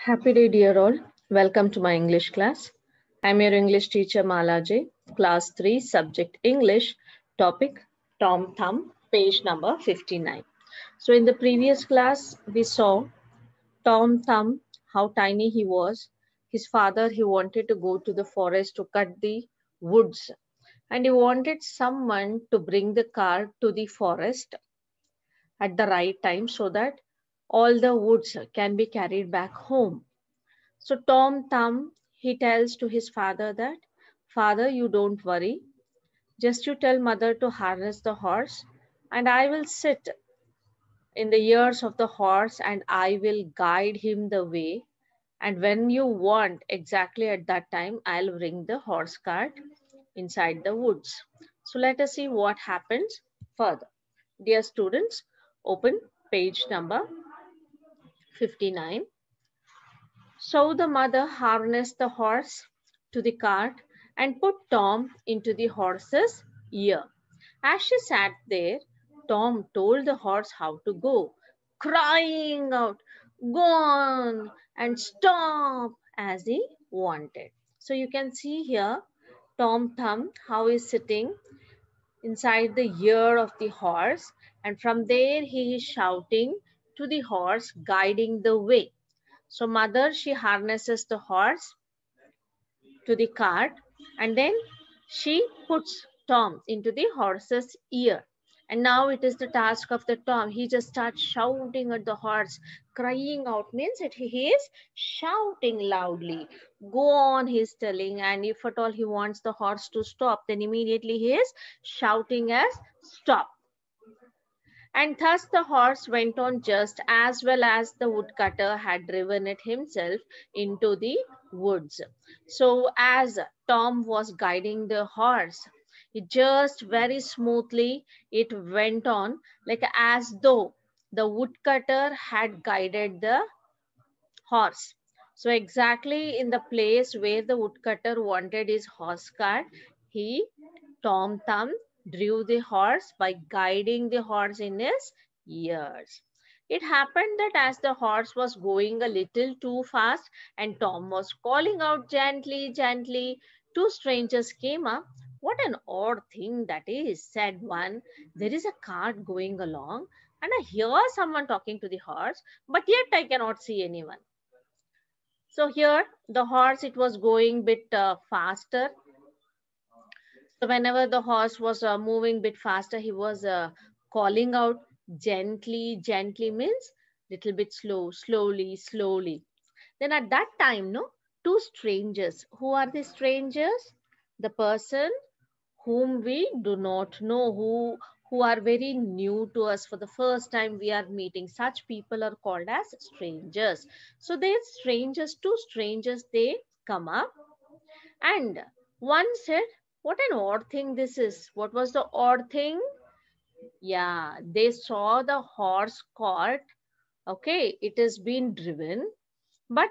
Happy day, dear all. Welcome to my English class. I'm your English teacher Mala J. Class 3, subject English, topic Tom Thumb, page number 59. So, in the previous class, we saw Tom Thumb, how tiny he was. His father, he wanted to go to the forest to cut the woods, and he wanted someone to bring the car to the forest at the right time so that all the woods can be carried back home. So Tom Thumb, he tells to his father that, Father, you don't worry. Just you tell mother to harness the horse, and I will sit in the ears of the horse and I will guide him the way. And when you want, exactly at that time, I'll bring the horse cart inside the woods. So let us see what happens further. Dear students, open page number 59. So the mother harnessed the horse to the cart and put Tom into the horse's ear. As she sat there, Tom told the horse how to go, crying out, Go on and stop as he wanted. So you can see here Tom Thumb how he's sitting inside the ear of the horse, and from there he is shouting to the horse, guiding the way. So mother, she harnesses the horse to the cart and then she puts Tom into the horse's ear. And now it is the task of the Tom. He just starts shouting at the horse, crying out means that he is shouting loudly. Go on, he's telling. And if at all he wants the horse to stop, then immediately he is shouting as stop. And thus the horse went on just as well as the woodcutter had driven it himself into the woods. So as Tom was guiding the horse, it just very smoothly it went on like as though the woodcutter had guided the horse. So exactly in the place where the woodcutter wanted his horse cart, he, Tom Thumb, drew the horse by guiding the horse in his ears. It happened that as the horse was going a little too fast and Tom was calling out gently, gently, two strangers came up. What an odd thing that is, said one. There is a cart going along and I hear someone talking to the horse, but yet I cannot see anyone. So here the horse, it was going bit faster. So whenever the horse was moving bit faster, he was calling out gently. Gently means little bit slow, slowly, slowly. Then at that time, no, two strangers. Who are the strangers? The person whom we do not know, who are very new to us. For the first time we are meeting, such people are called as strangers. So these strangers, two strangers, they come up, and one said, what an odd thing this is. What was the odd thing? Yeah, they saw the horse cart. Okay, it has been driven, but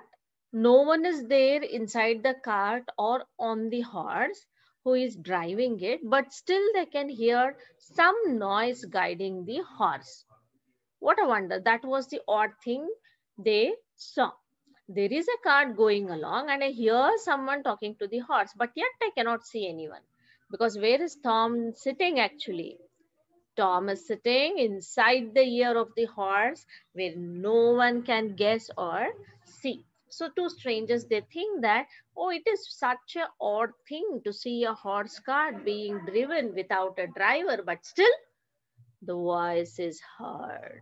no one is there inside the cart or on the horse who is driving it, but still they can hear some noise guiding the horse. What a wonder. That was the odd thing they saw. There is a cart going along and I hear someone talking to the horse, but yet I cannot see anyone. Because where is Tom sitting actually? Tom is sitting inside the ear of the horse where no one can guess or see. So two strangers, they think that, oh, it is such a odd thing to see a horse cart being driven without a driver, but still the voice is heard.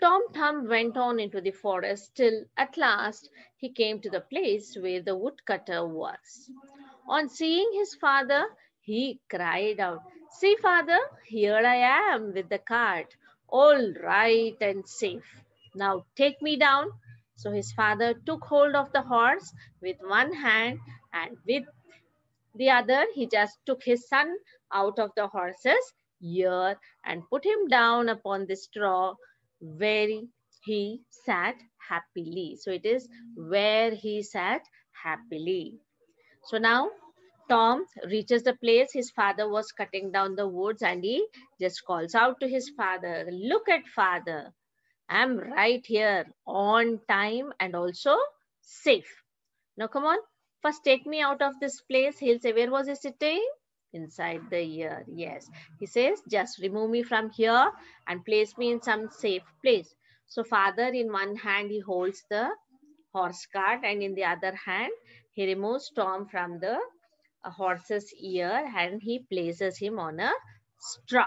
Tom Thumb went on into the forest till at last he came to the place where the woodcutter was. On seeing his father, he cried out, See, father, here I am with the cart, all right and safe. Now take me down. So his father took hold of the horse with one hand, and with the other he just took his son out of the horse's ear and put him down upon the straw where he sat happily. So it is where he sat happily. So now Tom reaches the place his father was cutting down the woods, and he just calls out to his father, Look at father. I'm right here on time and also safe. Now come on, first take me out of this place. He'll say, where was he sitting? Inside the ear. Yes. He says, just remove me from here and place me in some safe place. So father in one hand he holds the horse cart and in the other hand he removes Tom from the horse's ear and he places him on a straw.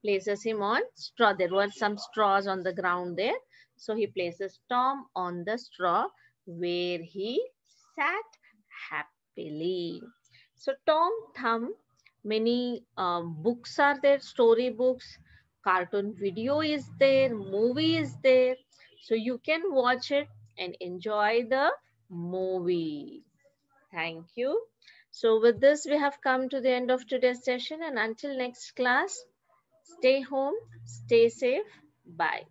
Places him on straw. There were some straws on the ground there. So he places Tom on the straw where he sat happily. So Tom Thumb, many books are there, story books, cartoon video is there, movie is there. So you can watch it and enjoy the movie. Thank you. So with this, we have come to the end of today's session and until next class, stay home, stay safe. Bye.